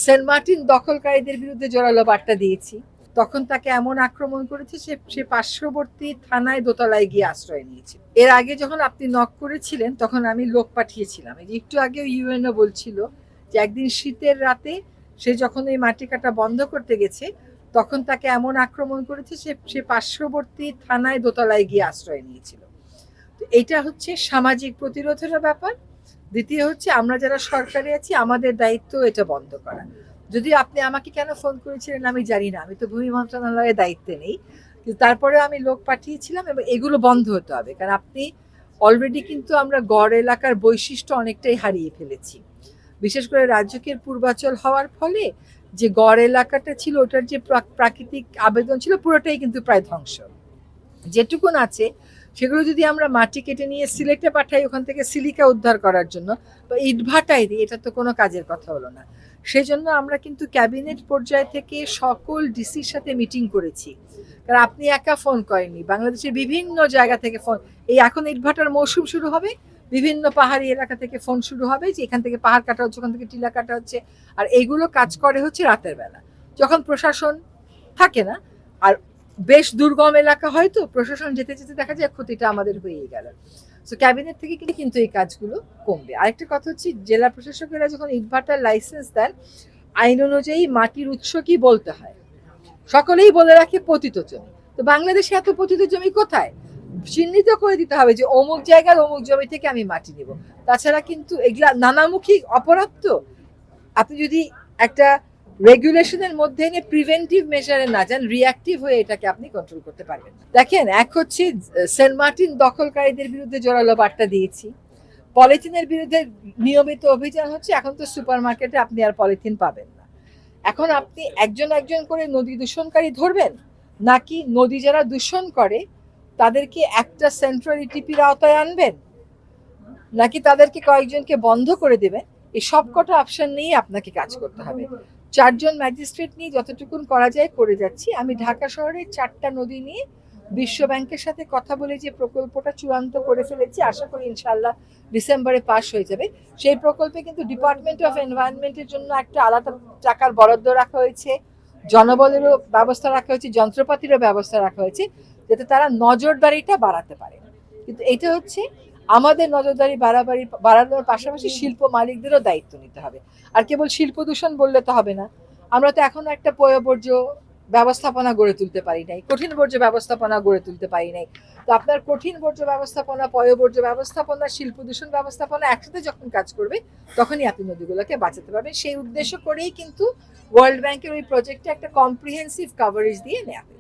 Saint Martin দখলকারীদের বিরুদ্ধে জোরালো বার্তা দিয়েছি। তখন তাকে এমন আক্রমণ করেছে সে পার্শ্ববর্তী থানায় দোতলায় গিয়ে আশ্রয় নিয়েছে। এর আগে যখন আপনি নক করেছিলেন তখন আমি লোক পাঠিয়েছিলাম। এই যে একটু আগেও ইউএনও বলছিল যে একদিন শীতের রাতে সে যখন এই মাটি কাটা বন্ধ করতে গেছে তখন তাকে এমন আক্রমণ করেছে সে পার্শ্ববর্তী থানায় দোতলায় গিয়ে আশ্রয় নিয়েছিল। তো এটা হচ্ছে সামাজিক প্রতিরোধের ব্যাপার। দ্বিতীয় হচ্ছে আমরা যারা সরকারে আছি আমাদের দায়িত্ব এটা বন্ধ করা। যদি আপনি আমাকে কেন ফোন করেছিলেন আমি জানি না, আমি তো ভূমি মন্ত্রণালয়ের দায়িত্বে নেই, কিন্তু তারপরে আমি লোক পাঠিয়েছিলাম এবং এগুলো বন্ধ হতে হবে। কারণ আপনি অলরেডি কিন্তু আমরা গড় এলাকার বৈশিষ্ট্য অনেকটাই হারিয়ে ফেলেছি। বিশেষ করে রাজকীয় পূর্বাচল হওয়ার ফলে যে গড় এলাকাটা ছিল ওটার যে প্রাকৃতিক আবেদন ছিল পুরোটাই কিন্তু প্রায় ধ্বংস। যেটুকুন আছে সেগুলো যদি আমরা মাটি কেটে নিয়ে সিলেটে পাঠাই ওখান থেকে সিলিকা উদ্ধার করার জন্য বা ইটভাটাই দিই, এটা তো কোনো কাজের কথা হলো না। সেই জন্য আমরা কিন্তু ক্যাবিনেট পর্যায় থেকে সকল ডিসির সাথে মিটিং করেছি। কারণ আপনি একা ফোন করেননি, বাংলাদেশের বিভিন্ন জায়গা থেকে ফোন, এই এখন ইটভাটার মৌসুম শুরু হবে, বিভিন্ন পাহাড়ি এলাকা থেকে ফোন শুরু হবে যে এখান থেকে পাহাড় কাটা হচ্ছে, ওখান থেকে টিলা কাটা হচ্ছে। আর এইগুলো কাজ করে হচ্ছে রাতের বেলা যখন প্রশাসন থাকে না। আর বেশ দুর্গম এলাকা হয়তো প্রশাসন যেতে যেতে দেখা যায় ক্ষতিটা আমাদের হয়েই গেল। সো ক্যাবিনেট থেকে কিন্তু এই কাজগুলো কমবে। আরেকটা কথা হচ্ছে জেলা প্রশাসকেরা যখন ইটভাটার লাইসেন্স দেন আইন অনুযায়ী মাটির উৎস কি বলতে হয়, সকলেই বলে রাখে পতিত জমি। তো বাংলাদেশে এত পতিত জমি কোথায় চিহ্নিত করে দিতে হবে যে অমুক জায়গার অমুক জমি থেকে আমি মাটি নেব। তাছাড়া কিন্তু এগুলা নানামুখী অপরাধ। তো আপনি যদি একটা রেগুলেশনের মধ্যে এনে প্রিভেন্টিভ মেজারে না যান, রিঅ্যাক্টিভ হয়ে এটাকে আপনি কন্ট্রোল করতে পারবেন না। দেখেন, এক হচ্ছে সেন্ট মার্টিন দখলকারীদের বিরুদ্ধে জোরালো বার্তা দিয়েছি। পলিথিনের বিরুদ্ধে নিয়মিত অভিযান হচ্ছে। এখন তো সুপার মার্কেটে আপনি আর পলিথিন পাবেন না। এখন আপনি একজন একজন করে নদী দূষণকারী ধরবেন, নাকি নদী যারা দূষণ করে তাদেরকে একটা সেন্ট্রাল ইটিপির আওতায় আনবেন, নাকি তাদেরকে কয়েকজনকে বন্ধ করে দেবেন? এই সবকটা অপশন নিয়ে আপনাকে কাজ করতে হবে। 4 জন ম্যাজিস্ট্রেট নিয়ে যতটুকুন করা যায় করে যাচ্ছি। আমি ঢাকা শহরের 4টা নদী নিয়ে বিশ্ব ব্যাংকের সাথে কথা বলে যে প্রকল্পটা চূড়ান্ত করে ফেলেছি, আশা করি ইনশাআল্লাহ ডিসেম্বরে পাস হয়ে যাবে। সেই প্রকল্পে কিন্তু ডিপার্টমেন্ট অফ এনভায়রনমেন্টের জন্য একটা আলাদা টাকার বরাদ্দ রাখা হয়েছে, জনবলেরও ব্যবস্থা রাখা হয়েছে, যন্ত্রপাতিরও ব্যবস্থা রাখা হয়েছে, যাতে তারা নজরদারিটা বাড়াতে পারে। কিন্তু এটা হচ্ছে আমাদের নজরদারি বাড়ানোর পাশাপাশি শিল্প মালিকদেরও দায়িত্ব নিতে হবে। আর কেবল শিল্প দূষণ বললে তো হবে না। আমরা তো এখনো একটা পয়ঃবর্জ্য ব্যবস্থাপনা গড়ে তুলতে পারি নাই, কঠিন বর্জ্য ব্যবস্থাপনা গড়ে তুলতে পারি নাই। তো আপনার কঠিন বর্জ্য ব্যবস্থাপনা, পয়ঃবর্জ্য ব্যবস্থাপনা, শিল্প দূষণ ব্যবস্থাপনা একসাথে যখন কাজ করবে তখনই আপনি নদীগুলোকে বাঁচাতে পারবেন। সেই উদ্দেশ্য করেই কিন্তু ওয়ার্ল্ড ব্যাংকের ওই প্রজেক্টে একটা কম্প্রিহেন্সিভ কভারেজ দিয়ে নেওয়া হয়েছে।